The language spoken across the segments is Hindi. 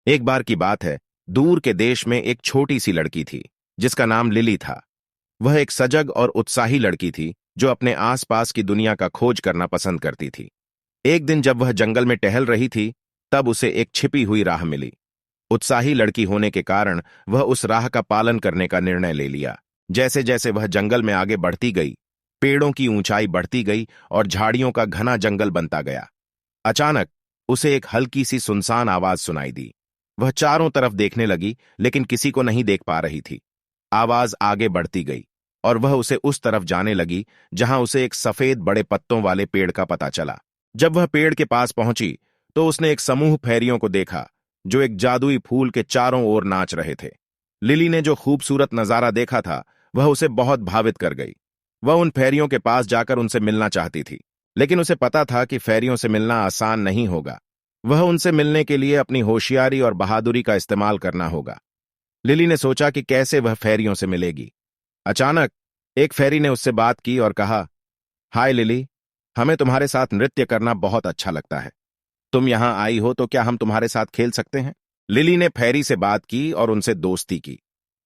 एक बार की बात है, दूर के देश में एक छोटी सी लड़की थी जिसका नाम लिली था। वह एक सजग और उत्साही लड़की थी जो अपने आसपास की दुनिया का खोज करना पसंद करती थी। एक दिन जब वह जंगल में टहल रही थी, तब उसे एक छिपी हुई राह मिली। उत्साही लड़की होने के कारण वह उस राह का पालन करने का निर्णय ले लिया। जैसे जैसे वह जंगल में आगे बढ़ती गई, पेड़ों की ऊंचाई बढ़ती गई और झाड़ियों का घना जंगल बनता गया। अचानक उसे एक हल्की सी सुनसान आवाज सुनाई दी। वह चारों तरफ देखने लगी, लेकिन किसी को नहीं देख पा रही थी। आवाज आगे बढ़ती गई और वह उसे उस तरफ जाने लगी जहां उसे एक सफेद बड़े पत्तों वाले पेड़ का पता चला। जब वह पेड़ के पास पहुंची तो उसने एक समूह फेरियों को देखा जो एक जादुई फूल के चारों ओर नाच रहे थे। लिली ने जो खूबसूरत नजारा देखा था वह उसे बहुत भावित कर गई। वह उन फेरियों के पास जाकर उनसे मिलना चाहती थी, लेकिन उसे पता था कि फेरियों से मिलना आसान नहीं होगा। वह उनसे मिलने के लिए अपनी होशियारी और बहादुरी का इस्तेमाल करना होगा। लिली ने सोचा कि कैसे वह फेरियों से मिलेगी। अचानक एक फेरी ने उससे बात की और कहा, हाय लिली, हमें तुम्हारे साथ नृत्य करना बहुत अच्छा लगता है। तुम यहां आई हो तो क्या हम तुम्हारे साथ खेल सकते हैं? लिली ने फेरी से बात की और उनसे दोस्ती की।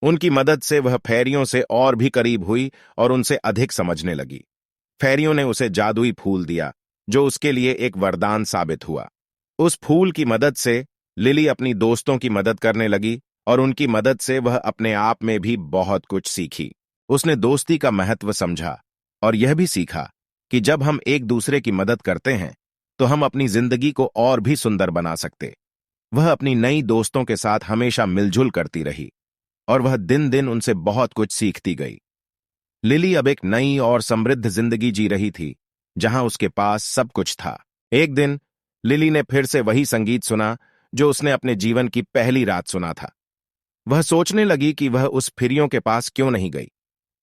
उनकी मदद से वह फेरियों से और भी करीब हुई और उनसे अधिक समझने लगी। फेरियों ने उसे जादुई फूल दिया जो उसके लिए एक वरदान साबित हुआ। उस फूल की मदद से लिली अपनी दोस्तों की मदद करने लगी और उनकी मदद से वह अपने आप में भी बहुत कुछ सीखी। उसने दोस्ती का महत्व समझा और यह भी सीखा कि जब हम एक दूसरे की मदद करते हैं तो हम अपनी जिंदगी को और भी सुंदर बना सकते। वह अपनी नई दोस्तों के साथ हमेशा मिलजुल करती रही और वह दिन दिन उनसे बहुत कुछ सीखती गई। लिली अब एक नई और समृद्ध जिंदगी जी रही थी जहां उसके पास सब कुछ था। एक दिन लिली ने फिर से वही संगीत सुना जो उसने अपने जीवन की पहली रात सुना था। वह सोचने लगी कि वह उस फिरियों के पास क्यों नहीं गई।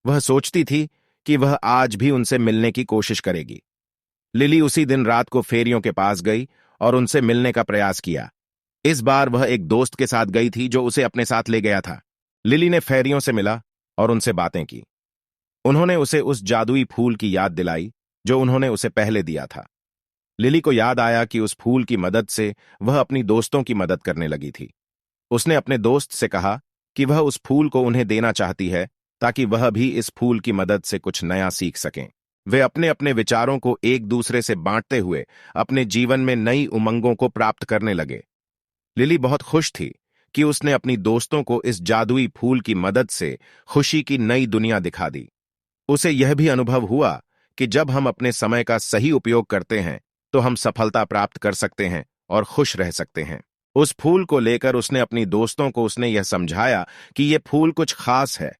वह सोचती थी कि वह आज भी उनसे मिलने की कोशिश करेगी। लिली उसी दिन रात को फेरियों के पास गई और उनसे मिलने का प्रयास किया। इस बार वह एक दोस्त के साथ गई थी जो उसे अपने साथ ले गया था। लिली ने फेरियों से मिला और उनसे बातें की। उन्होंने उसे उस जादुई फूल की याद दिलाई जो उन्होंने उसे पहले दिया था। लिली को याद आया कि उस फूल की मदद से वह अपनी दोस्तों की मदद करने लगी थी। उसने अपने दोस्त से कहा कि वह उस फूल को उन्हें देना चाहती है ताकि वह भी इस फूल की मदद से कुछ नया सीख सकें। वे अपने अपने विचारों को एक दूसरे से बांटते हुए अपने जीवन में नई उमंगों को प्राप्त करने लगे। लिली बहुत खुश थी कि उसने अपनी दोस्तों को इस जादुई फूल की मदद से खुशी की नई दुनिया दिखा दी। उसे यह भी अनुभव हुआ कि जब हम अपने समय का सही उपयोग करते हैं तो हम सफलता प्राप्त कर सकते हैं और खुश रह सकते हैं। उस फूल को लेकर उसने अपनी दोस्तों को उसने यह समझाया कि यह फूल कुछ खास है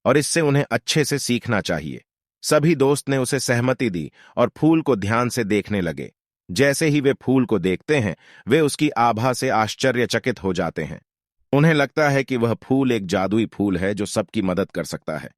और इससे उन्हें अच्छे से सीखना चाहिए। सभी दोस्त ने उसे सहमति दी और फूल को ध्यान से देखने लगे। जैसे ही वे फूल को देखते हैं, वे उसकी आभा से आश्चर्यचकित हो जाते हैं। उन्हें लगता है कि वह फूल एक जादुई फूल है जो सबकी मदद कर सकता है।